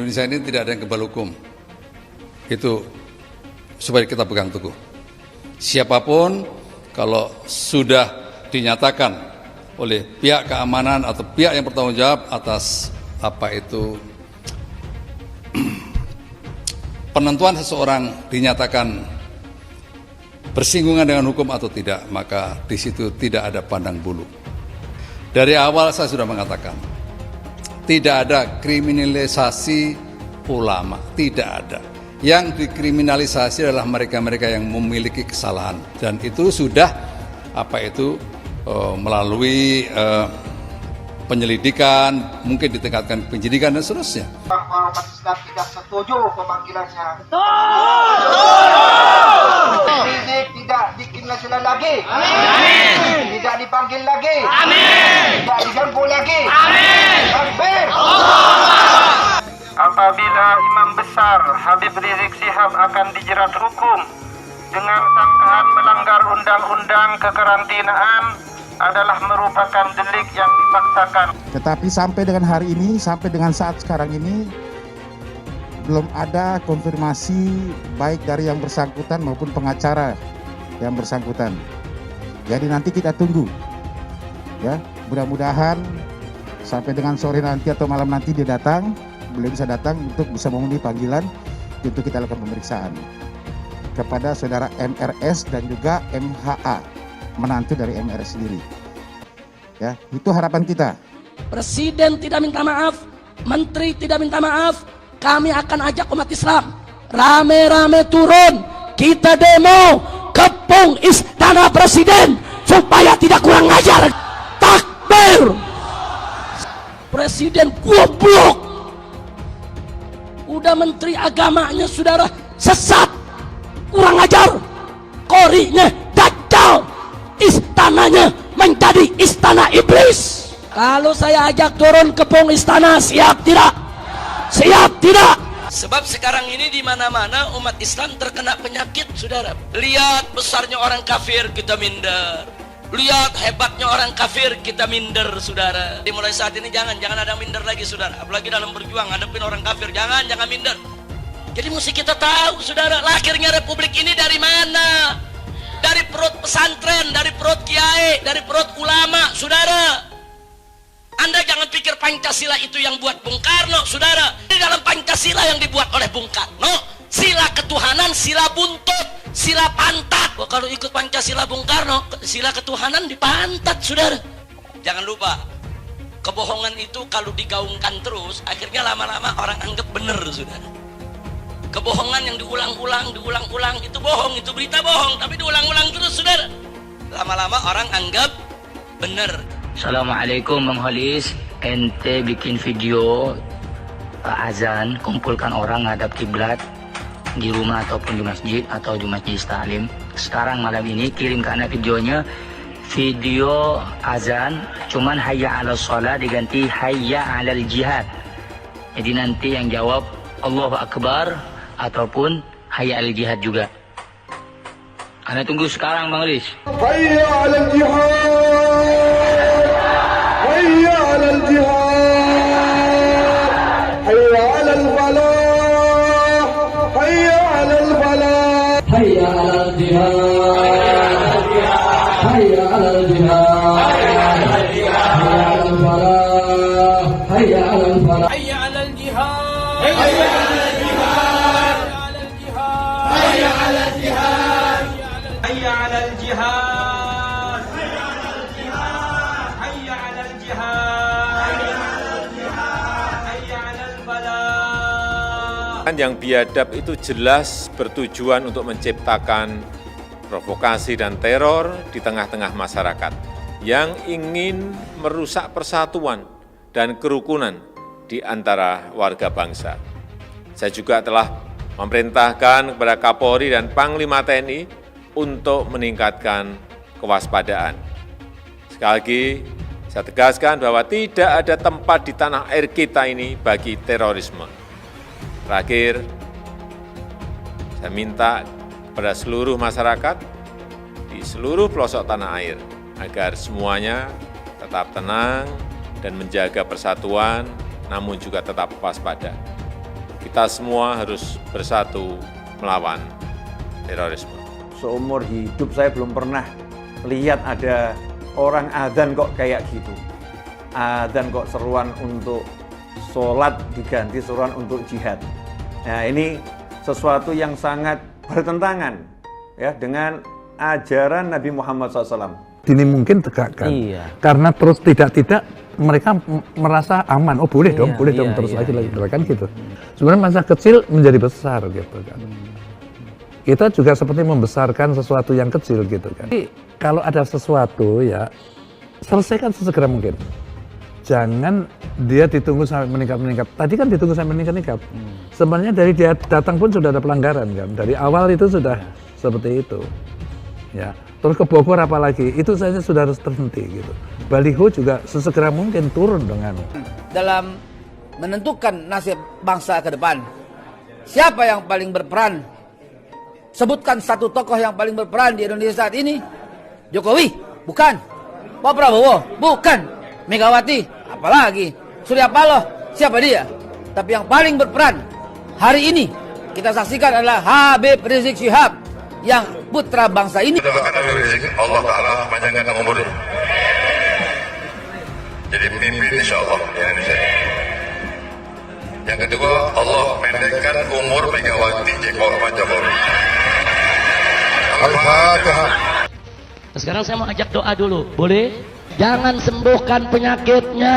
Indonesia ini tidak ada yang kebal hukum. Itu supaya kita pegang teguh. Siapapun kalau sudah dinyatakan oleh pihak keamanan atau pihak yang bertanggung jawab atas penentuan seseorang dinyatakan bersinggungan dengan hukum atau tidak, maka di situ tidak ada pandang bulu. Dari awal saya sudah mengatakan, tidak ada kriminalisasi ulama, tidak ada. Yang dikriminalisasi adalah mereka-mereka yang memiliki kesalahan, dan itu sudah melalui penyelidikan, mungkin ditingkatkan penyidikan dan seterusnya. Umat Islam tidak setuju pemanggilannya. Rizik tidak dikriminalisasi lagi. Amin. Tidak dipanggil lagi. Amin. Tidak diganggu lagi. Amin. Takbir. Apabila Imam Besar Habib Rizik Syihab akan dijerat hukum dengan sangkaan melanggar undang-undang kekarantinaan adalah merupakan delik yang dipaksakan. Tetapi sampai dengan hari ini, sampai dengan saat sekarang ini, belum ada konfirmasi baik dari yang bersangkutan maupun pengacara yang bersangkutan. Jadi nanti kita tunggu, ya, mudah-mudahan sampai dengan sore nanti atau malam nanti dia datang, beliau bisa datang untuk bisa memenuhi panggilan untuk kita lakukan pemeriksaan kepada saudara MRS dan juga MHA, menantu dari MRS sendiri. Ya, itu harapan kita. Presiden tidak minta maaf, menteri tidak minta maaf, kami akan ajak umat Islam rame-rame turun, kita demo kepung istana presiden supaya tidak kurang ajar. Takbir. Presiden goblok. Udah menteri agamanya saudara sesat, kurang ajar, korinya dajjal, istananya menjadi istana iblis. Kalau saya ajak turun kepung istana, siap tidak? Siap tidak? Sebab sekarang ini di mana-mana umat Islam terkena penyakit, saudara. Lihat besarnya orang kafir, kita minder. Lihat hebatnya orang kafir, kita minder, saudara. Dimulai saat ini jangan ada minder lagi, saudara. Apalagi dalam berjuang hadapin orang kafir, jangan minder. Jadi mesti kita tahu, saudara, lahirnya republik ini dari mana? Dari perut pesantren, dari perut kiai, dari perut ulama, saudara. Anda jangan pikir Pancasila itu yang buat Bung Karno, saudara. Di dalam Pancasila yang dibuat oleh Bung Karno, sila ketuhanan, sila buntut, sila pantat. Wah, kalau ikut Pancasila Bung Karno, sila ketuhanan dipantat, saudara. Jangan lupa, kebohongan itu kalau digaungkan terus, akhirnya lama-lama orang anggap benar, saudara. Kebohongan yang diulang-ulang itu bohong, itu berita bohong, tapi diulang-ulang terus, saudara. Lama-lama orang anggap benar. Assalamualaikum Bang Holis, ente bikin video azan, kumpulkan orang ngadap kiblat di rumah ataupun di masjid atau di majelis taklim. Sekarang malam ini kirim ke anak videonya, video azan cuman hayya 'alal shalah diganti hayya 'alal jihad. Jadi nanti yang jawab Allahu Akbar ataupun hayya 'alal jihad juga. Anda tunggu sekarang Bang Holis. Hayya 'alal jihad. Hayya 'alal jihad. Hayya 'alal falah. Hayya 'alal falah. Hayya 'alal jihad. Hayya 'alal jihad. Hayya 'alal falah. Hayya 'alal falah. Hayya 'alal jihad. Hayya 'alal jihad. Hayya 'alal jihad. Hayya 'alal jihad. Hayya 'alal jihad. Hayya 'alal jihad. Hayya 'alal falah. Yang biadab itu jelas bertujuan untuk menciptakan provokasi dan teror di tengah-tengah masyarakat yang ingin merusak persatuan dan kerukunan di antara warga bangsa. Saya juga telah memerintahkan kepada Kapolri dan Panglima TNI untuk meningkatkan kewaspadaan. Sekali lagi, saya tegaskan bahwa tidak ada tempat di tanah air kita ini bagi terorisme. Terakhir, saya minta kepada seluruh masyarakat di seluruh pelosok tanah air agar semuanya tetap tenang dan menjaga persatuan, namun juga tetap waspada. kita semua harus bersatu melawan terorisme. Seumur hidup saya belum pernah lihat ada orang adzan kok kayak gitu. Adzan kok seruan untuk sholat diganti seruan untuk jihad. Nah, ini sesuatu yang sangat bertentangan ya dengan ajaran Nabi Muhammad SAW. Ini mungkin tegakkan, karena terus tidak mereka merasa aman. Oh boleh dong, terus lagi kan gitu. Sebenarnya masa kecil menjadi besar gitu kan. Kita juga seperti membesarkan sesuatu yang kecil gitu kan. Jadi, kalau ada sesuatu ya selesaikan sesegera mungkin. Jangan dia ditunggu sampai meningkat. Tadi kan ditunggu sampai meningkat. Sebenarnya dari dia datang pun sudah ada pelanggaran kan. Dari awal itu sudah seperti itu. Ya. Terus ke Bogor apalagi, itu saja sudah harus terhenti gitu. Baliho juga sesegera mungkin turun dengan. Dalam menentukan nasib bangsa ke depan, siapa yang paling berperan? Sebutkan satu tokoh yang paling berperan di Indonesia saat ini. Jokowi? Bukan. Pak Prabowo? Bukan. Megawati? Apalagi. Surya Paloh? Siapa dia? Tapi yang paling berperan hari ini kita saksikan adalah Habib Rizik Syihab, yang putra bangsa ini. Allah Ta'ala panjangkan umur. Jadi pemimpin insya Allah Indonesia. Yang kedua, Allah pendekkan umur Megawati Pak Jokowi. Al-Fatihah. Sekarang saya mau ajak doa dulu, boleh? Jangan sembuhkan penyakitnya,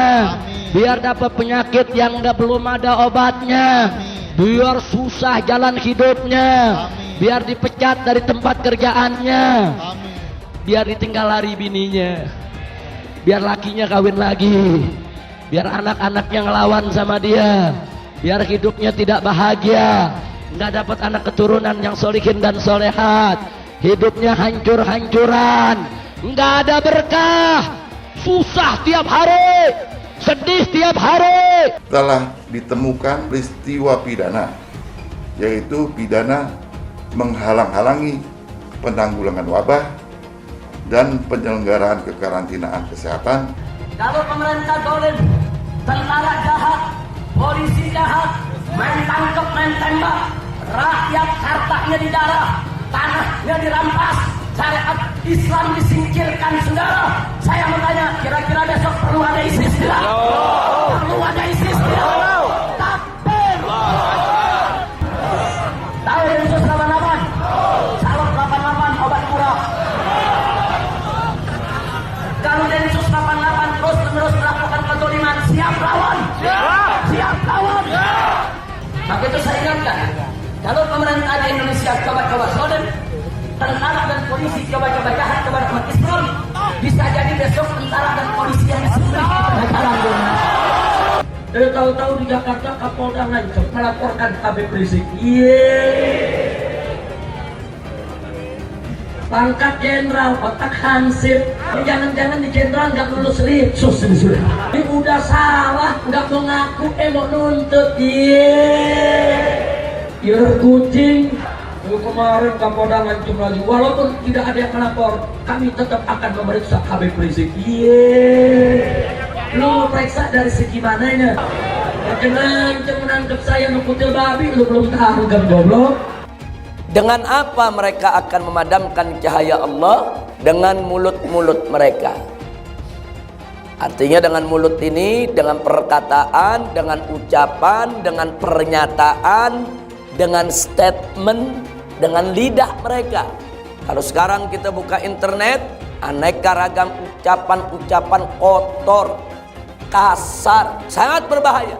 biar dapat penyakit yang belum ada obatnya, biar susah jalan hidupnya, biar dipecat dari tempat kerjaannya, biar ditinggal lari bininya, biar lakinya kawin lagi, biar anak-anaknya ngelawan sama dia, biar hidupnya tidak bahagia, nggak dapat anak keturunan yang solihin dan solehat, hidupnya hancur-hancuran, nggak ada berkah, susah tiap hari, sedih tiap hari. Telah ditemukan peristiwa pidana, yaitu pidana menghalang-halangi penanggulangan wabah dan penyelenggaraan kekarantinaan kesehatan. Kalau pemerintah zalim, tentara jahat, polisi jahat, main tangkap, main tembak, rakyat hartanya dijarah, tanahnya dirampas, syariat Islam disingkirkan, saudara. Saya mau tanya, kira-kira besok perlu ada ISIS tidak? Perlu ada ISIS tidak? Takbir! Tahu Densus 88? Salot 88 obat murah. Kalau Densus 88 terus-menerus melakukan kezaliman, siap lawan? Siap lawan? Maka itu saya ingatkan, kalau pemerintah di Indonesia coba-coba zalim, tentara dan polisi coba-coba jahat kepada umat Islam, bisa jadi besok tentara dan polisi yang disembunyi pada jalan dunia. Tahu-tahu di Jakarta Kapolda ngancam melaporkan Habib Rizik. Pangkat jenderal, otak hansip. Jangan-jangan di jenderal nggak lulus litsus sudah. Ini udah salah, nggak mau ngaku, mau nuntut. Kucing. Kemarin Kapolda ngancam lagi, walaupun tidak ada yang melapor, kami tetap akan memeriksa Habib Rizik. Lu periksa dari segi mananya? Ngancam menangkap saya nukutil babi, lu belum tahu kan goblok? Dengan apa mereka akan memadamkan cahaya Allah? Dengan mulut-mulut mereka. Artinya dengan mulut ini, dengan perkataan, dengan ucapan, dengan pernyataan, dengan statement, dengan lidah mereka. Kalau sekarang kita buka internet, aneka ragam ucapan-ucapan kotor, kasar, sangat berbahaya.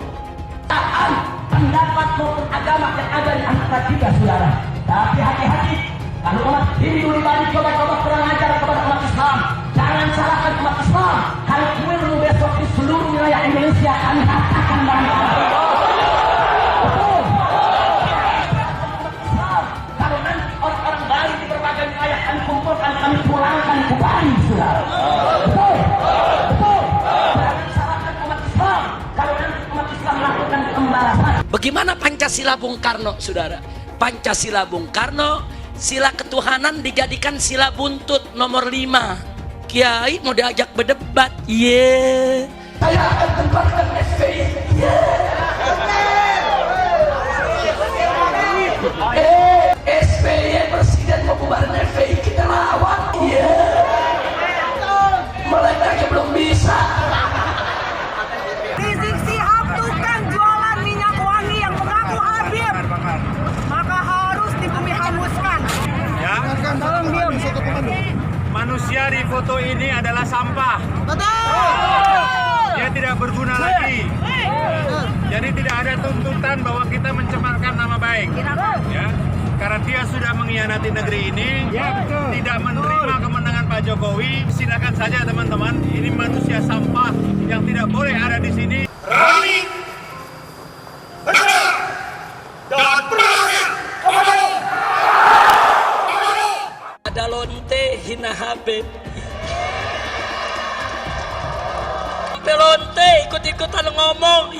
Pendapat maupun agama yang ada di antara kita, saudara. Tapi hati-hati, kalau umat Hindu dibalik coba-coba kurang ajar kepada umat Islam, jangan salahkan umat Islam. Kalau keliru besok di seluruh wilayah Indonesia, kami katakan bangga. Kami pulangkan ke Bali, saudara. Betul. Jangan salahkan umat Islam kalau nanti umat Islam melakukan pembalasan. Bagaimana Pancasila Bung Karno, saudara? Pancasila Bung Karno, sila ketuhanan dijadikan sila buntut nomor 5. Kiai mau diajak berdebat, saya akan tempatkan SPI. bahwa kita mencemarkan nama baik. Ya. Karena dia sudah mengkhianati negeri ini, tidak menerima kemenangan Pak Jokowi. Silakan saja teman-teman, ini manusia sampah yang tidak boleh ada di sini. Berani, benar, dan berani. Ada lonte hina Habib. Lonte ikut-ikutan ngomong.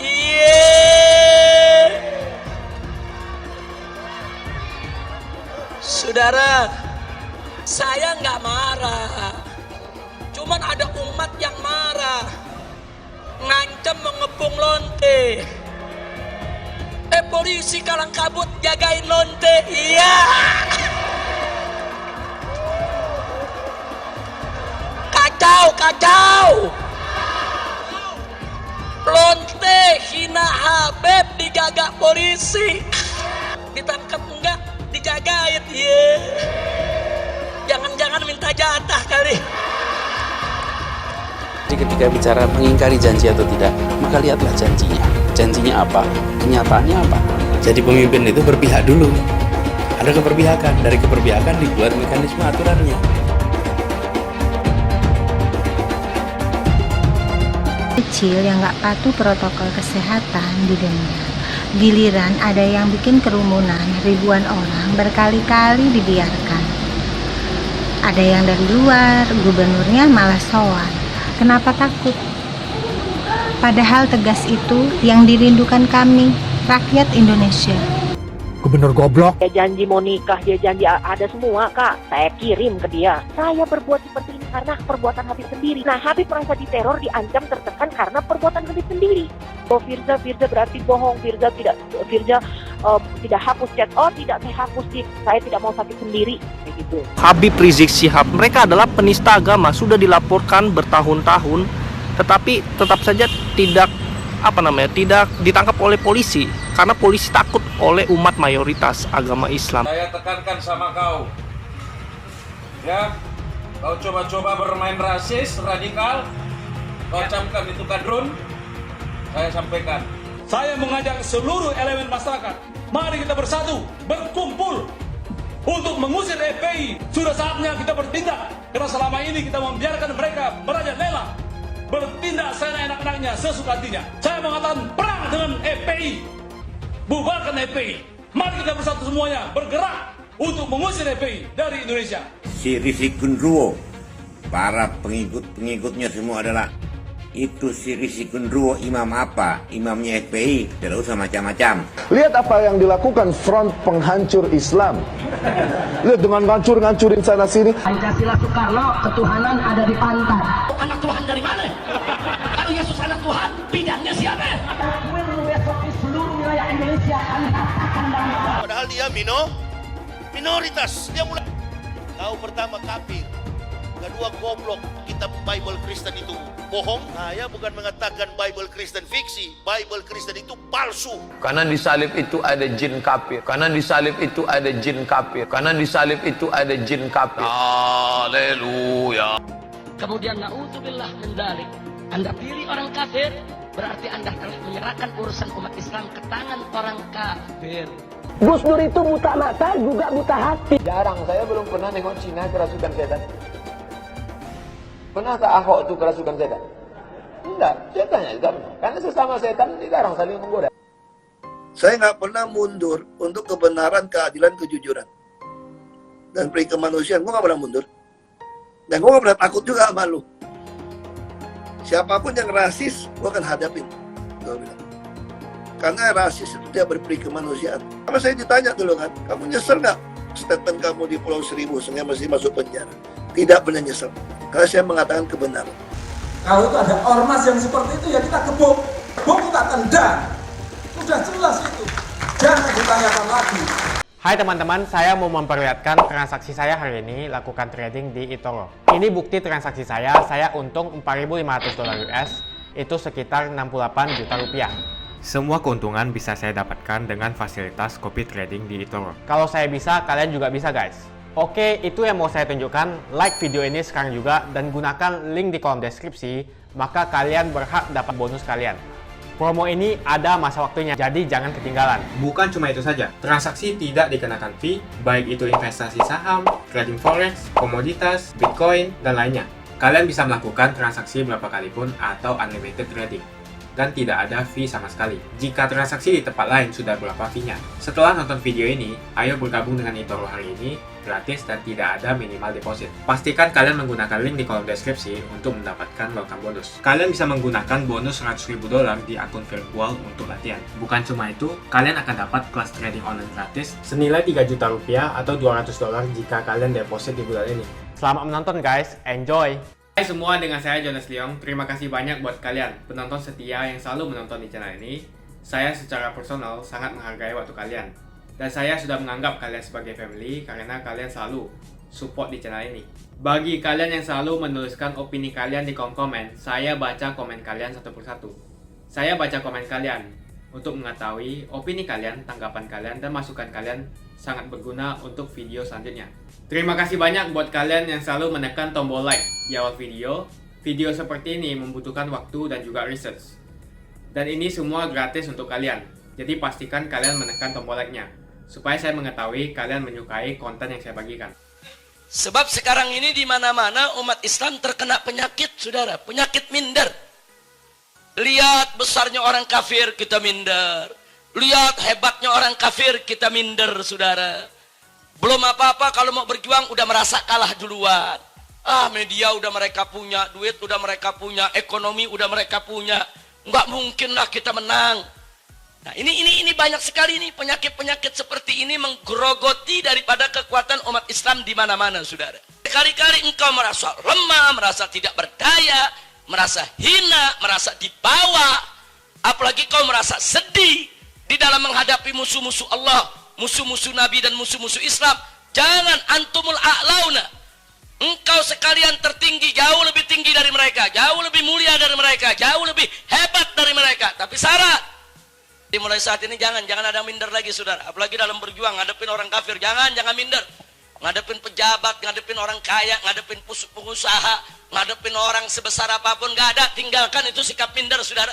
Saudara, saya nggak marah. Cuman ada umat yang marah. Ngancam mengepung lonte. Polisi kalang kabut jagain lonte. Iya. Kacau. Lonte hina Habib dijaga polisi. Ditangkap enggak? Dijagain. Jangan-jangan minta jatah kali. Jadi ketika bicara mengingkari janji atau tidak, maka lihatlah janjinya. Janjinya apa? Kenyataannya apa? Jadi pemimpin itu berpihak dulu. Ada keberpihakan. Dari keberpihakan dibuat mekanisme aturannya. Kecil yang nggak patuh protokol kesehatan didenda. Giliran ada yang bikin kerumunan ribuan orang berkali-kali dibiarkan. Ada yang dari luar, gubernurnya malah sowan. Kenapa takut? Padahal tegas itu yang dirindukan kami, rakyat Indonesia. Gubernur goblok. Dia janji mau nikah, dia janji ada semua, Kak. Saya kirim ke dia. Saya berbuat seperti ini karena perbuatan Habib sendiri. Nah, Habib merasa diteror, diancam, tertekan karena perbuatan Habib sendiri. Oh, Firza berarti bohong. Firza tidak hapus chat. Oh, tidak, saya hapus sih. Saya tidak mau sakit sendiri. Kayak gitu. Habib Rizik Syihab, mereka adalah penista agama, sudah dilaporkan bertahun-tahun, tetapi tetap saja tidak ditangkap oleh polisi karena polisi takut oleh umat mayoritas agama Islam. Saya tekankan sama kau, ya, kau coba-coba bermain rasis, radikal, kau camkan itu kadrun, saya sampaikan. Saya mengajak seluruh elemen masyarakat, mari kita bersatu, berkumpul untuk mengusir FPI. Sudah saatnya kita bertindak, karena selama ini kita membiarkan mereka merajalela, bertindak seenak-enaknya, sesuka hatinya. Saya mengatakan perang dengan FPI, bubarkan FPI. Mari kita bersatu semuanya, bergerak untuk mengusir FPI dari Indonesia. Si Rizik Genruwo, para pengikutnya semua adalah itu si Rizik Genruwo imam apa? Imamnya FPI, tidak usah macam-macam. Lihat apa yang dilakukan front penghancur Islam. Lihat dengan ngancurin sana sini. Pancasila Soekarno, ketuhanan ada di pantat. Anak Tuhan dari mana? Kalau Yesus anak Tuhan, bidangnya siapa? Besok di seluruh wilayah Indonesia akan katakan bangsa. Padahal dia minoritas. Dia mulai tahu pertama kafir, kedua goblok. Kitab Bible Kristen itu bohong. Saya bukan mengatakan Bible Kristen fiksi. Bible Kristen itu palsu. Karena di salib itu ada jin kafir. Karena di salib itu ada jin kafir. Karena di salib itu ada jin kafir. Haleluya. Kemudian na'udzubillah min dzalik. Anda pilih orang kafir, berarti Anda telah menyerahkan urusan umat Islam ke tangan orang kafir. Gus Dur itu buta mata juga buta hati. Jarang, saya belum pernah nengok Cina kerasukan setan. Pernah tak Ahok itu kerasukan setan? Enggak, setannya juga pernah. Karena sesama setan dilarang saling menggoda. Saya nggak pernah mundur untuk kebenaran, keadilan, kejujuran. Dan peri kemanusiaan, gue nggak pernah mundur. Dan gue nggak pernah takut juga sama lu. Siapapun yang rasis, gue akan hadapin. Gue bilang. Karena rasis itu tidak berperi kemanusiaan. Karena saya ditanya dulu kan, kamu nyesel nggak statement kamu di Pulau Seribu sehingga masih masuk penjara? Tidak pernah nyesel. Karena saya mengatakan kebenaran. Kalau itu ada ormas yang seperti itu, ya kita gebuk, kita tendang. Sudah jelas itu. Jangan ditanyakan lagi. Hai teman-teman, saya mau memperlihatkan transaksi saya hari ini lakukan trading di eToro. Ini bukti transaksi saya untung $4.500 US, itu sekitar 68 juta rupiah. Semua keuntungan bisa saya dapatkan dengan fasilitas copy trading di eToro. Kalau saya bisa, kalian juga bisa guys. Oke, itu yang mau saya tunjukkan. Like video ini sekarang juga dan gunakan link di kolom deskripsi, maka kalian berhak dapat bonus kalian. Promo ini ada masa waktunya, jadi jangan ketinggalan. Bukan cuma itu saja, transaksi tidak dikenakan fee, baik itu investasi saham, trading forex, komoditas, bitcoin, dan lainnya. Kalian bisa melakukan transaksi berapa kali pun atau unlimited trading. Dan tidak ada fee sama sekali. Jika transaksi di tempat lain sudah berapa fee-nya. Setelah nonton video ini, ayo bergabung dengan eToro hari ini, gratis dan tidak ada minimal deposit. Pastikan kalian menggunakan link di kolom deskripsi untuk mendapatkan welcome bonus. Kalian bisa menggunakan bonus $100.000 di akun virtual untuk latihan. Bukan cuma itu, kalian akan dapat kelas trading online gratis senilai Rp3 juta atau $200 jika kalian deposit di bulan ini. Selamat menonton guys, enjoy! Hai semua, dengan saya Jonas Leong. Terima kasih banyak buat kalian penonton setia yang selalu menonton di channel ini. Saya secara personal sangat menghargai waktu kalian. Dan saya sudah menganggap kalian sebagai family karena kalian selalu support di channel ini. Bagi kalian yang selalu menuliskan opini kalian di kolom komen, saya baca komen kalian satu persatu. Saya baca komen kalian untuk mengetahui opini kalian, tanggapan kalian, dan masukan kalian sangat berguna untuk video selanjutnya. Terima kasih banyak buat kalian yang selalu menekan tombol like di awal video. Video seperti ini membutuhkan waktu dan juga research. Dan ini semua gratis untuk kalian. Jadi pastikan kalian menekan tombol like-nya, supaya saya mengetahui kalian menyukai konten yang saya bagikan. Sebab sekarang ini di mana-mana umat Islam terkena penyakit, saudara. Penyakit minder. Lihat besarnya orang kafir, kita minder. Lihat hebatnya orang kafir, kita minder, saudara. Belum apa-apa kalau mau berjuang udah merasa kalah duluan. Media udah mereka punya, duit udah mereka punya, ekonomi udah mereka punya. Nggak mungkin lah kita menang. Nah, ini banyak sekali nih penyakit-penyakit seperti ini menggerogoti daripada kekuatan umat Islam di mana-mana, saudara. Kali-kali engkau merasa lemah, merasa tidak berdaya, merasa hina, merasa dibawa. Apalagi kau merasa sedih di dalam menghadapi musuh-musuh Allah, musuh-musuh Nabi dan musuh-musuh Islam. Jangan, antumul a'launa. Engkau sekalian tertinggi, jauh lebih tinggi dari mereka, jauh lebih mulia dari mereka, jauh lebih hebat dari mereka. Tapi syarat, dimulai saat ini jangan ada minder lagi, saudara. Apalagi dalam berjuang, ngadepin orang kafir, jangan minder. Ngadepin pejabat, ngadepin orang kaya, ngadepin pengusaha, ngadepin orang sebesar apapun, nggak ada. Tinggalkan itu sikap minder, saudara.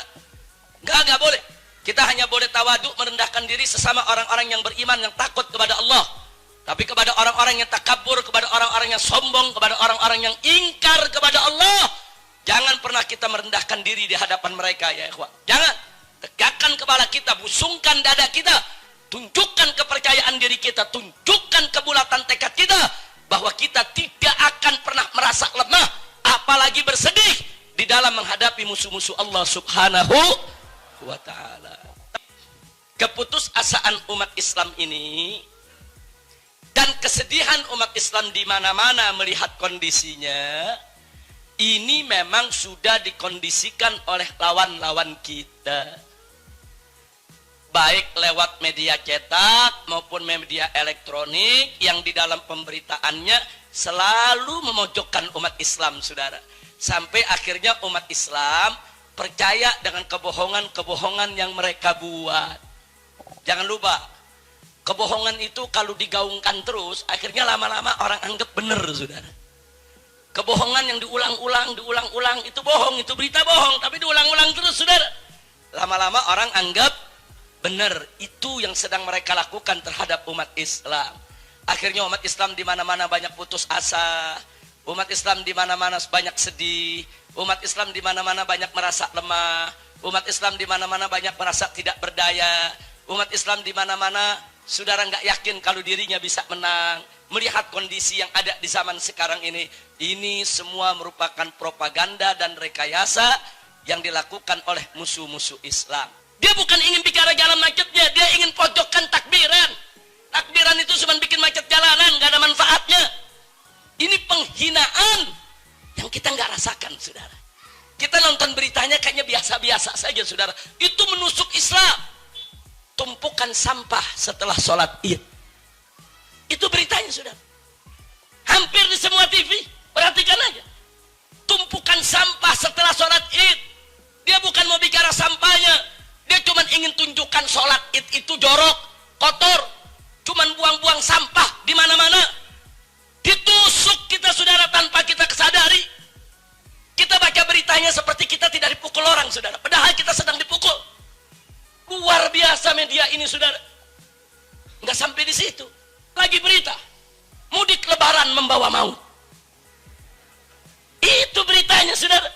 Nggak boleh. Kita hanya boleh tawaduk, merendahkan diri sesama orang-orang yang beriman, yang takut kepada Allah. Tapi kepada orang-orang yang takabur, kepada orang-orang yang sombong, kepada orang-orang yang ingkar kepada Allah, jangan pernah kita merendahkan diri di hadapan mereka, ya ikhwan. Jangan. Tegakkan kepala kita, busungkan dada kita, tunjukkan kepercayaan diri kita, tunjukkan kebulatan tekad kita, bahwa kita tidak akan pernah merasa lemah, apalagi bersedih di dalam menghadapi musuh-musuh Allah subhanahu wa ta'ala. Keputusasaan umat Islam ini dan kesedihan umat Islam di mana-mana melihat kondisinya ini memang sudah dikondisikan oleh lawan-lawan kita, baik lewat media cetak maupun media elektronik yang di dalam pemberitaannya selalu memojokkan umat Islam, saudara. Sampai akhirnya umat Islam percaya dengan kebohongan-kebohongan yang mereka buat. Jangan lupa, kebohongan itu kalau digaungkan terus, akhirnya lama-lama orang anggap benar, saudara. Kebohongan yang diulang-ulang itu bohong, itu berita bohong, tapi diulang-ulang terus, saudara. Lama-lama orang anggap benar. Itu yang sedang mereka lakukan terhadap umat Islam. Akhirnya umat Islam di mana-mana banyak putus asa, umat Islam di mana-mana banyak sedih, umat Islam di mana-mana banyak merasa lemah, umat Islam di mana-mana banyak merasa tidak berdaya, umat Islam di mana-mana saudara nggak yakin kalau dirinya bisa menang. Melihat kondisi yang ada di zaman sekarang ini semua merupakan propaganda dan rekayasa yang dilakukan oleh musuh-musuh Islam. Dia bukan ingin bicara jalan macetnya, dia ingin pojokkan takbiran. Takbiran itu cuma bikin macet jalanan, nggak ada manfaatnya. Ini penghinaan yang kita nggak rasakan, saudara. Kita nonton beritanya kayaknya biasa-biasa saja, saudara. Itu menusuk Islam. Tumpukan sampah setelah sholat Id. Itu beritanya, saudara. Hampir di semua TV. Perhatikan aja. Tumpukan sampah setelah sholat Id. Dia bukan mau bicara sampahnya. Dia cuma ingin tunjukkan sholat Id itu jorok, kotor. Cuman buang-buang sampah di mana-mana. Ditusuk kita, saudara, tanpa kita kesadari. Kita baca beritanya seperti kita tidak dipukul orang, saudara. Padahal kita sedang dipukul. Nggak sampai di situ. Lagi berita, mudik lebaran membawa maut. Itu beritanya, saudara.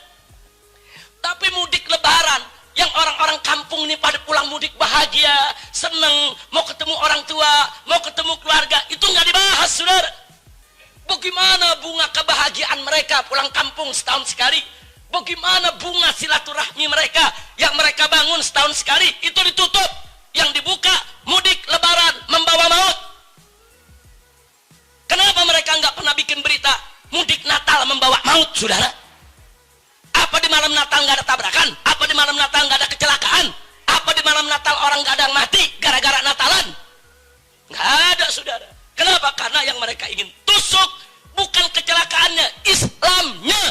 Tapi mudik lebaran, yang orang-orang kampung ini pada pulang mudik bahagia, seneng, mau ketemu orang tua, mau ketemu keluarga, itu nggak dibahas, saudara. Bagaimana bunga kebahagiaan mereka pulang kampung setahun sekali? Bagaimana bunga silaturahmi mereka yang mereka bangun setahun sekali? Itu ditutup. Yang dibuka, mudik lebaran membawa maut. Kenapa mereka nggak pernah bikin berita mudik Natal membawa maut, saudara? Apa di malam Natal nggak ada tabrakan? Apa di malam Natal nggak ada kecelakaan? Apa di malam Natal orang nggak ada yang mati gara-gara Natalan? Nggak ada, saudara. Kenapa? Karena yang mereka ingin tusuk bukan kecelakaannya, Islamnya.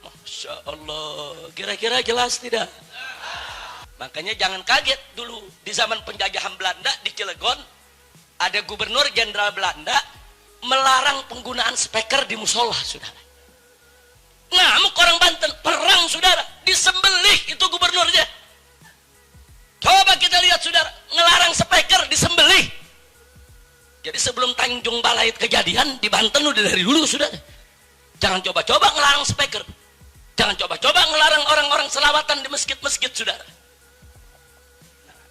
Masya Allah, kira-kira jelas tidak? Makanya jangan kaget dulu di zaman penjajahan Belanda di Cilegon, ada gubernur jenderal Belanda melarang penggunaan speaker di musola, saudara. Ngamuk orang Banten, perang, saudara, disembelih itu gubernurnya. Coba kita lihat, saudara, ngelarang speaker disembelih. Jadi sebelum Tanjung Balai kejadian di Banten udah dari dulu, saudara. Jangan coba-coba ngelarang speaker. Jangan coba-coba ngelarang orang-orang selawatan di masjid-masjid, saudara.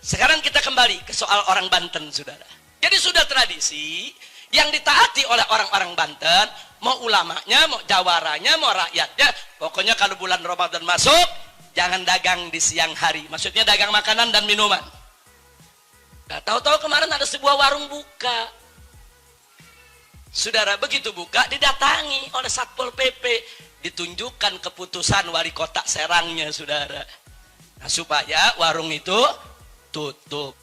Sekarang kita kembali ke soal orang Banten, saudara. Jadi sudah tradisi yang ditaati oleh orang-orang Banten, mau ulamanya, mau jawaranya, mau rakyatnya. Pokoknya kalau bulan Ramadan masuk, jangan dagang di siang hari. Maksudnya dagang makanan dan minuman. Nah, tahu-tahu kemarin ada sebuah warung buka. Saudara, begitu buka didatangi oleh Satpol PP, ditunjukkan keputusan wali kota Serangnya, saudara. Nah, supaya warung itu tutup.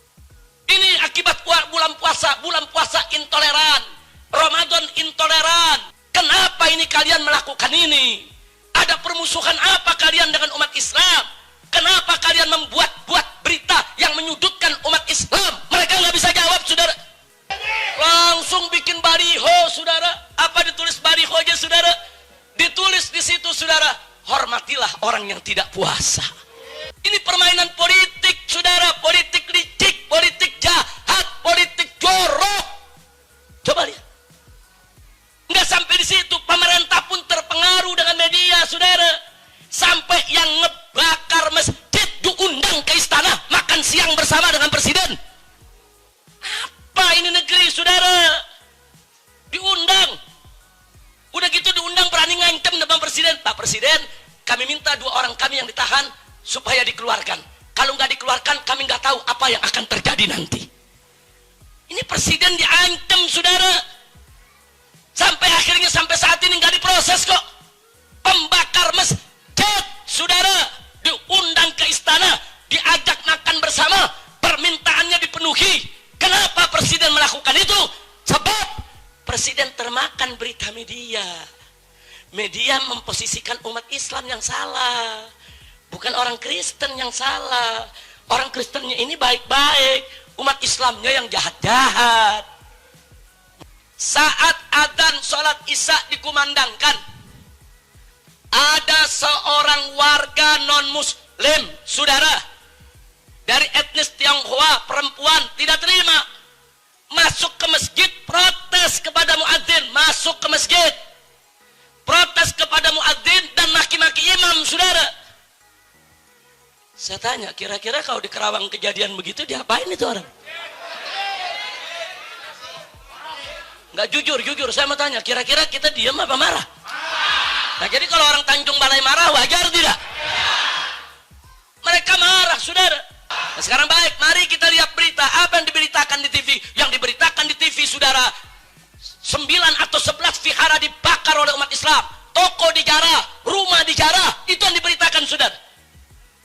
Ini akibat bulan puasa intoleran, Ramadan intoleran. Kenapa ini kalian melakukan ini? Ada permusuhan apa kalian dengan umat Islam? Kenapa kalian membuat berita yang menyudutkan umat Islam? Mereka nggak bisa jawab, saudara. Langsung bikin baliho, saudara. Apa ditulis baliho aja, saudara? Ditulis di situ, saudara, hormatilah orang yang tidak puasa. Ini permainan politik, saudara, politik licik, politik jahat, politik jorok. Coba lihat. Nggak sampai di situ, pemerintah pun terpengaruh dengan media, saudara. Sampai yang ngebakar masjid diundang ke istana makan siang bersama dengan presiden. Apa ini negeri, saudara? Diundang. Udah gitu diundang berani ngancam depan presiden. Pak Presiden, kami minta 2 orang kami yang ditahan supaya dikeluarkan. Kalau nggak dikeluarkan, kami nggak tahu apa yang akan terjadi nanti. Ini presiden diancam, saudara. Sampai akhirnya sampai saat ini nggak diproses kok. Pembakar masjid, saudara, diundang ke istana, diajak makan bersama, permintaannya dipenuhi. Kenapa presiden melakukan itu? Sebab presiden termakan berita media. Media memposisikan umat Islam yang salah. Bukan orang Kristen yang salah. Orang Kristennya ini baik-baik, umat Islamnya yang jahat-jahat. Saat adzan sholat Isya dikumandangkan, ada seorang warga non-muslim, saudara, dari etnis Tionghoa, perempuan, tidak terima. Masuk ke masjid, protes kepada muadzin, masuk ke masjid. Protes kepada muadzin dan maki-maki imam, saudara. Saya tanya, kira-kira kalau di Kerawang kejadian begitu, diapain itu orang? Nggak jujur, saya mau tanya, kira-kira kita diam apa marah? Nah, jadi kalau orang Tanjung Balai marah, wajar tidak? Mereka marah, saudara. Nah, sekarang baik, mari kita lihat berita. Apa yang diberitakan di TV? Yang diberitakan di TV, saudara, 9 atau 11 vihara dibakar oleh umat Islam. Toko dijarah, rumah dijarah. Itu yang diberitakan, saudara.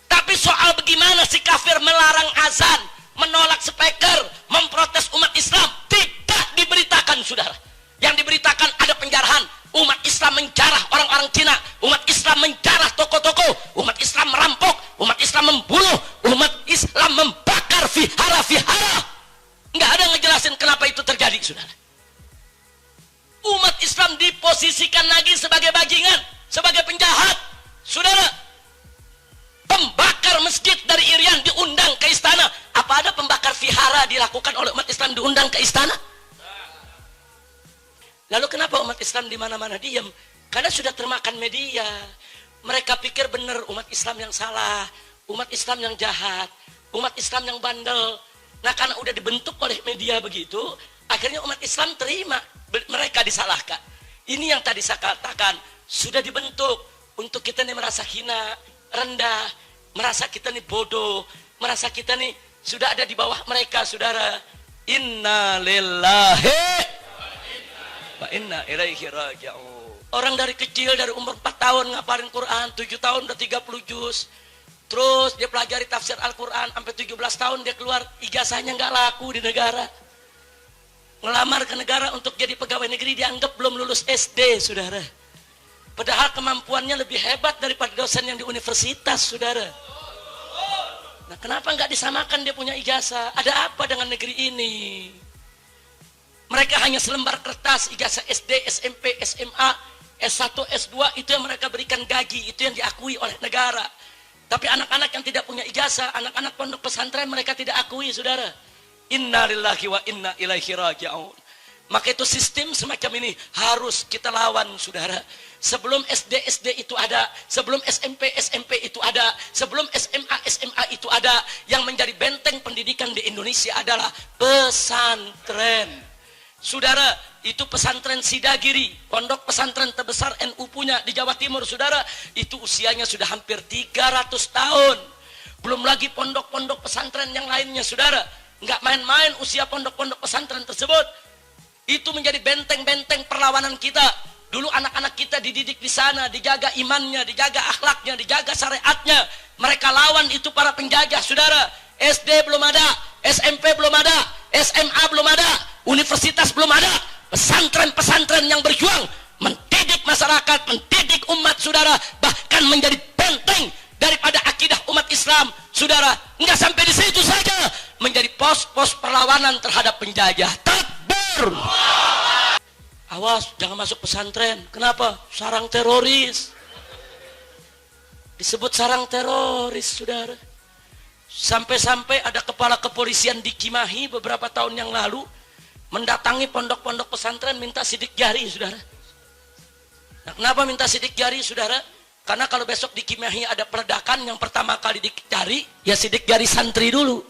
Tapi soal bagaimana si kafir melarang azan, menolak speaker, memprotes umat Islam, tidak diberitakan, saudara. Yang diberitakan ada penjarahan. Umat Islam menjarah orang-orang Cina. Umat Islam menjarah toko-toko. Umat Islam merampok. Umat Islam membunuh. Umat Islam membakar vihara-vihara. Nggak ada ngejelasin kenapa itu terjadi, saudara. Umat Islam diposisikan lagi sebagai bajingan, sebagai penjahat, saudara. Pembakar masjid dari Irian diundang ke istana. Apa ada pembakar vihara dilakukan oleh umat Islam diundang ke istana? Lalu kenapa umat Islam di mana-mana diam? Karena sudah termakan media. Mereka pikir benar umat Islam yang salah, umat Islam yang jahat, umat Islam yang bandel. Nah, karena udah dibentuk oleh media begitu, akhirnya umat Islam terima mereka disalahkan. Ini yang tadi saya katakan, sudah dibentuk untuk kita nih merasa hina, rendah, merasa kita nih bodoh, merasa kita nih sudah ada di bawah mereka, saudara. Inna lillahi wa inna ilaihi raji'un. Orang dari kecil, dari umur 4 tahun ngapalin Quran, 7 tahun udah 30 juz. Terus dia pelajari tafsir Al-Quran, sampai 17 tahun dia keluar, ijazahnya nggak laku di negara. Ngelamar ke negara untuk jadi pegawai negeri dianggap belum lulus SD, saudara. Padahal kemampuannya lebih hebat daripada dosen yang di universitas, saudara. Nah, kenapa nggak disamakan dia punya ijazah? Ada apa dengan negeri ini? Mereka hanya selembar kertas, ijazah SD, SMP, SMA, S1, S2, itu yang mereka berikan gaji, itu yang diakui oleh negara. Tapi anak-anak yang tidak punya ijazah, anak-anak pondok pesantren mereka tidak akui, saudara. Inna lillahi wa inna ilaihi raji'un. Maka itu sistem semacam ini harus kita lawan, saudara. Sebelum SD itu ada, sebelum SMP itu ada, sebelum SMA itu ada. Yang menjadi benteng pendidikan di Indonesia adalah pesantren. Saudara, itu pesantren Sidagiri, pondok pesantren terbesar NU punya di Jawa Timur, saudara. Itu usianya sudah hampir 300 tahun. Belum lagi pondok-pondok pesantren yang lainnya, saudara. Nggak main-main usia pondok-pondok pesantren tersebut. Itu menjadi benteng-benteng perlawanan kita. Dulu anak-anak kita dididik di sana, dijaga imannya, dijaga akhlaknya, dijaga syariatnya. Mereka lawan itu para penjajah, saudara. SD belum ada, SMP belum ada, SMA belum ada, universitas belum ada. Pesantren-pesantren yang berjuang mendidik masyarakat, mendidik umat, saudara, bahkan menjadi benteng daripada akidah umat Islam, saudara. Enggak sampai di situ saja, menjadi pos-pos perlawanan terhadap penjajah. Takbir! Awas, jangan masuk pesantren. Kenapa? Sarang teroris. Disebut sarang teroris, saudara. Sampai-sampai ada kepala kepolisian di Cimahi beberapa tahun yang lalu mendatangi pondok-pondok pesantren minta sidik jari, saudara. Nah, kenapa minta sidik jari, saudara? Karena kalau besok di Cimahi ada peledakan, yang pertama kali dicari ya sidik jari santri dulu.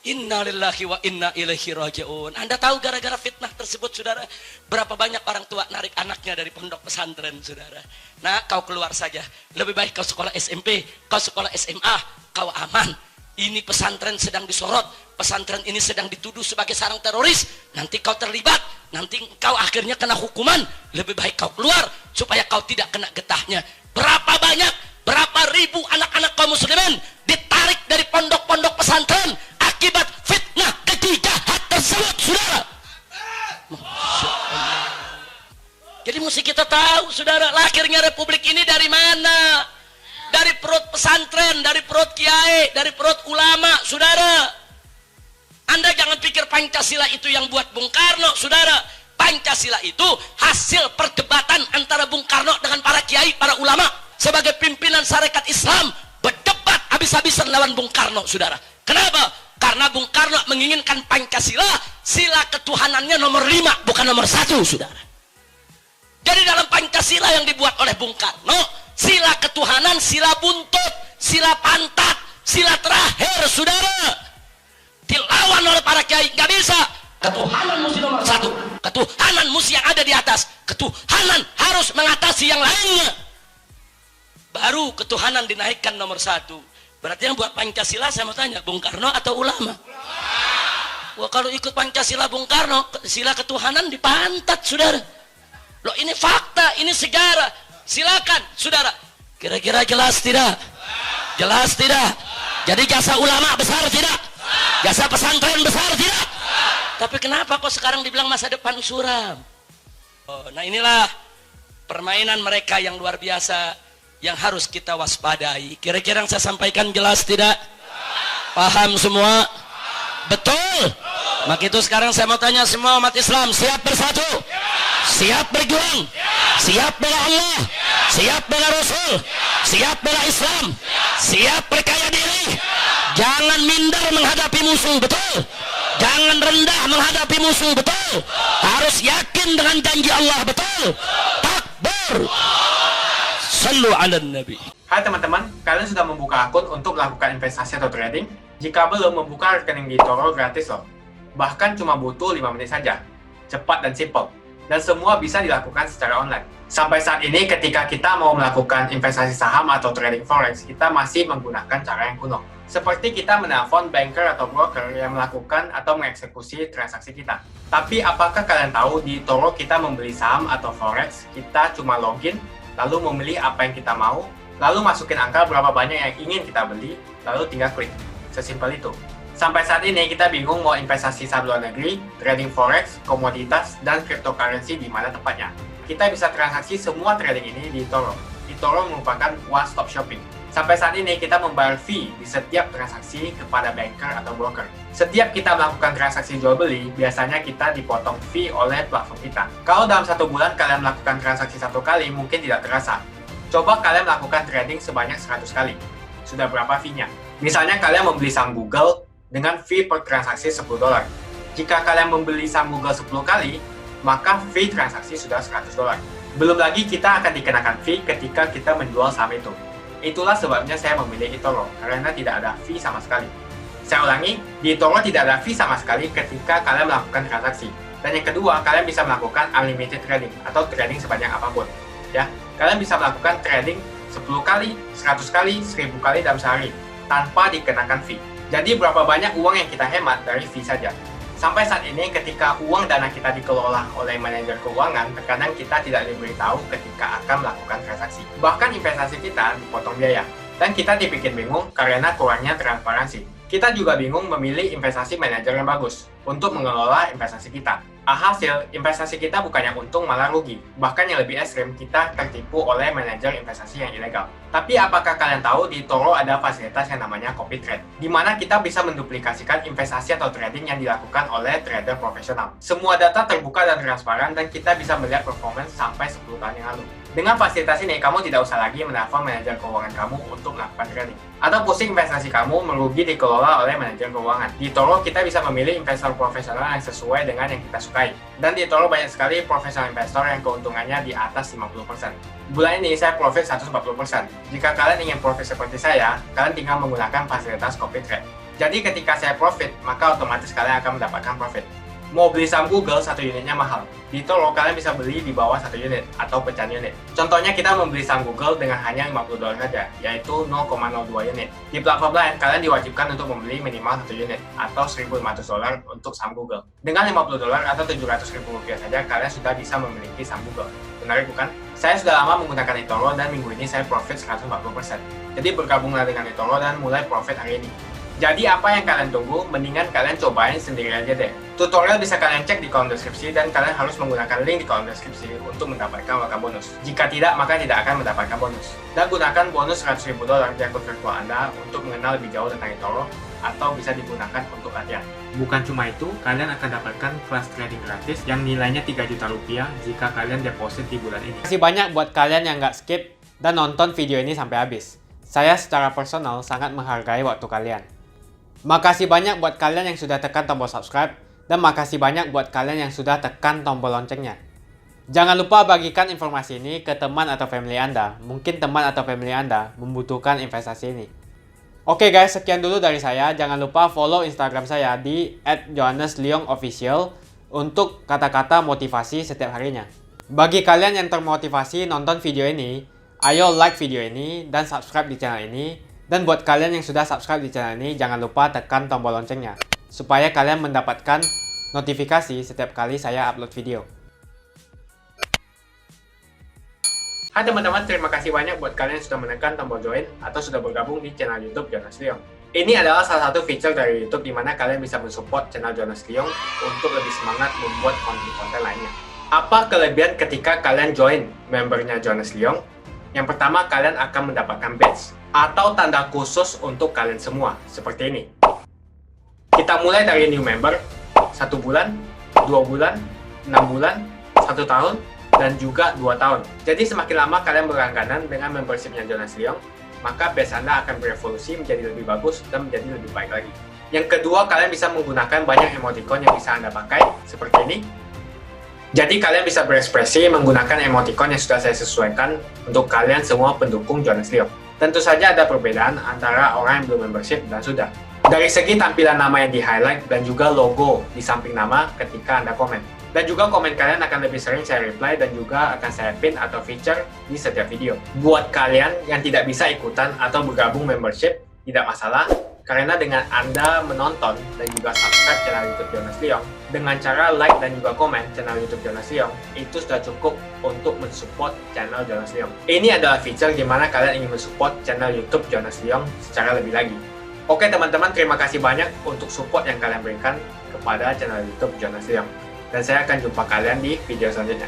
Inna lillahi wa inna ilaihi raji'un. Anda tahu gara-gara fitnah tersebut, saudara, berapa banyak orang tua narik anaknya dari pondok pesantren, saudara. Nah, kau keluar saja. Lebih baik kau sekolah SMP, kau sekolah SMA, kau aman. Ini pesantren sedang disorot, pesantren ini sedang dituduh sebagai sarang teroris. Nanti kau terlibat, nanti kau akhirnya kena hukuman. Lebih baik kau keluar supaya kau tidak kena getahnya. Berapa banyak, berapa ribu anak-anak kaum muslimin ditarik dari pondok-pondok pesantren akibat fitnah keji jahat tersebut, saudara. Jadi mesti kita tahu, saudara, lahirnya republik ini dari mana? Dari perut pesantren, dari perut kiai, dari perut ulama, saudara. Anda jangan pikir Pancasila itu yang buat Bung Karno, saudara. Pancasila itu hasil perdebatan antara Bung Karno dengan para kiai, para ulama. Sebagai pimpinan syarikat Islam, berdebat habis-habisan lawan Bung Karno, saudara. Kenapa? Karena Bung Karno menginginkan Pancasila, sila ketuhanannya nomor 5, bukan nomor 1, saudara. Jadi dalam Pancasila yang dibuat oleh Bung Karno, sila ketuhanan, sila buntut, sila pantat, sila terakhir, saudara. Dilawan oleh para kiai, nggak bisa. Ketuhanan mesti nomor 1, ketuhanan mesti yang ada di atas, ketuhanan harus mengatasi yang lainnya. Baru ketuhanan dinaikkan nomor 1. Berarti yang buat Pancasila, saya mau tanya, Bung Karno atau ulama? Wah, kalau ikut Pancasila Bung Karno, sila ketuhanan di pantat, saudara. Loh, ini fakta, ini sejarah. Silakan, saudara. Kira-kira jelas tidak? Jelas tidak? Jadi jasa ulama besar tidak? Jasa pesantren besar tidak? Tapi kenapa kok sekarang dibilang masa depan suram? Oh, nah inilah permainan mereka yang luar biasa, yang harus kita waspadai. Kira-kira yang saya sampaikan jelas tidak? Paham semua? Betul? Maka itu sekarang saya mau tanya semua umat Islam, siap bersatu? Siap berjuang? Siap bela Allah? Siap bela Rasul? Siap bela Islam? Siap perkaya diri. Jangan minder menghadapi musuh, betul. Jangan rendah menghadapi musuh, betul. Harus yakin dengan janji Allah, betul. Takbir. Sallu ala nabi. Hai teman-teman, kalian sudah membuka akun untuk melakukan investasi atau trading? Jika belum, membuka rekening di eToro gratis loh. Bahkan cuma butuh 5 menit saja. Cepat dan simple. Dan semua bisa dilakukan secara online. Sampai saat ini ketika kita mau melakukan investasi saham atau trading forex, kita masih menggunakan cara yang kuno. Seperti kita menelpon banker atau broker yang melakukan atau mengeksekusi transaksi kita. Tapi apakah kalian tahu di eToro kita membeli saham atau forex, kita cuma login, lalu memilih apa yang kita mau, lalu masukin angka berapa banyak yang ingin kita beli, lalu tinggal klik. Sesimpel itu. Sampai saat ini kita bingung mau investasi saham luar negeri, trading forex, komoditas, dan cryptocurrency di mana tepatnya. Kita bisa transaksi semua trading ini di eToro. eToro merupakan one-stop shopping. Sampai saat ini kita membayar fee di setiap transaksi kepada banker atau broker. Setiap kita melakukan transaksi jual beli, biasanya kita dipotong fee oleh platform kita. Kalau dalam 1 bulan kalian melakukan transaksi 1 kali, mungkin tidak terasa. Coba kalian melakukan trading sebanyak 100 kali. Sudah berapa fee-nya? Misalnya kalian membeli saham Google dengan fee per transaksi $10. Jika kalian membeli saham Google 10 kali, maka fee transaksi sudah $100. Belum lagi kita akan dikenakan fee ketika kita menjual saham itu. Itulah sebabnya saya memilih eToro, karena tidak ada fee sama sekali. Saya ulangi, di eToro tidak ada fee sama sekali ketika kalian melakukan transaksi. Dan yang kedua, kalian bisa melakukan unlimited trading atau trading sebanyak apapun. Ya, kalian bisa melakukan trading 10 kali, 100 kali, 1000 kali dalam sehari tanpa dikenakan fee. Jadi berapa banyak uang yang kita hemat dari fee saja. Sampai saat ini ketika uang dana kita dikelola oleh manajer keuangan, terkadang kita tidak diberitahu ketika akan melakukan transaksi. Bahkan investasi kita dipotong biaya. Dan kita dibikin bingung karena kurangnya transparansi. Kita juga bingung memilih investasi manajer yang bagus untuk mengelola investasi kita. Alhasil, investasi kita bukannya untung malah rugi. Bahkan yang lebih ekstrim, kita tertipu oleh manajer investasi yang ilegal. Tapi apakah kalian tahu di eToro ada fasilitas yang namanya copy trade, di mana kita bisa menduplikasikan investasi atau trading yang dilakukan oleh trader profesional. Semua data terbuka dan transparan dan kita bisa melihat performance sampai 10 tahun yang lalu. Dengan fasilitas ini, kamu tidak usah lagi menelpon manajer keuangan kamu untuk melakukan trading. Atau pusing investasi kamu merugi dikelola oleh manajer keuangan. Di eToro kita bisa memilih investor profesional yang sesuai dengan yang kita sukai. Dan di eToro banyak sekali profesional investor yang keuntungannya di atas 50%. Bulan ini saya profit 140%. Jika kalian ingin profit seperti saya, kalian tinggal menggunakan fasilitas copy trade. Jadi ketika saya profit, maka otomatis kalian akan mendapatkan profit. Mau beli saham Google, 1 unitnya mahal. Di eToro kalian bisa beli di bawah 1 unit atau pecahan unit. Contohnya kita membeli saham Google dengan hanya $50 saja, yaitu 0,02 unit. Di platform lain, kalian diwajibkan untuk membeli minimal 1 unit atau $1.500 untuk saham Google. Dengan $50 atau Rp700.000 saja, kalian sudah bisa memiliki saham Google. Menarik bukan? Saya sudah lama menggunakan eToro dan minggu ini saya profit 140%. Jadi bergabunglah dengan eToro dan mulai profit hari ini. Jadi apa yang kalian tunggu? Mendingan kalian cobain sendiri aja deh. Tutorial bisa kalian cek di kolom deskripsi dan kalian harus menggunakan link di kolom deskripsi untuk mendapatkan welcome bonus. Jika tidak, maka tidak akan mendapatkan bonus. Dan gunakan bonus $100.000 di akun virtual Anda untuk mengenal lebih jauh tentang eToro atau bisa digunakan untuk latihan. Bukan cuma itu, kalian akan dapatkan kelas trading gratis yang nilainya Rp3 juta jika kalian deposit di bulan ini. Terima kasih banyak buat kalian yang nggak skip dan nonton video ini sampai habis. Saya secara personal sangat menghargai waktu kalian. Makasih banyak buat kalian yang sudah tekan tombol subscribe, dan makasih banyak buat kalian yang sudah tekan tombol loncengnya. Jangan lupa bagikan informasi ini ke teman atau family Anda. Mungkin teman atau family Anda membutuhkan investasi ini. Oke guys, sekian dulu dari saya. Jangan lupa follow Instagram saya di @johannesleongofficial untuk kata-kata motivasi setiap harinya. Bagi kalian yang termotivasi nonton video ini, ayo like video ini dan subscribe di channel ini. Dan buat kalian yang sudah subscribe di channel ini, jangan lupa tekan tombol loncengnya, supaya kalian mendapatkan notifikasi setiap kali saya upload video. Hai teman-teman, terima kasih banyak buat kalian yang sudah menekan tombol join atau sudah bergabung di channel YouTube Jonas Leong. Ini adalah salah satu feature dari YouTube di mana kalian bisa mensupport channel Jonas Leong untuk lebih semangat membuat konten-konten lainnya. Apa kelebihan ketika kalian join membernya Jonas Leong? Yang pertama, kalian akan mendapatkan badge atau tanda khusus untuk kalian semua, seperti ini. Kita mulai dari new member, 1 bulan, 2 bulan, 6 bulan, 1 tahun, dan juga 2 tahun. Jadi semakin lama kalian berlangganan dengan membershipnya Jonas Leong, maka base Anda akan berevolusi menjadi lebih bagus dan menjadi lebih baik lagi. Yang kedua, kalian bisa menggunakan banyak emoticon yang bisa Anda pakai, seperti ini. Jadi kalian bisa berekspresi menggunakan emoticon yang sudah saya sesuaikan untuk kalian semua pendukung Jonas Liong. Tentu saja ada perbedaan antara orang yang belum membership dan sudah. Dari segi tampilan nama yang di-highlight dan juga logo di samping nama ketika Anda komen. Dan juga komen kalian akan lebih sering saya reply dan juga akan saya pin atau feature di setiap video. Buat kalian yang tidak bisa ikutan atau bergabung membership, tidak masalah. Karena dengan Anda menonton dan juga subscribe channel YouTube Jonas Liong, dengan cara like dan juga komen channel YouTube Jonas Liong, itu sudah cukup untuk mensupport channel Jonas Liong. Ini adalah feature di mana kalian ingin mensupport channel YouTube Jonas Liong secara lebih lagi. Oke teman-teman, terima kasih banyak untuk support yang kalian berikan kepada channel YouTube Jonas Liong. Dan saya akan jumpa kalian di video selanjutnya.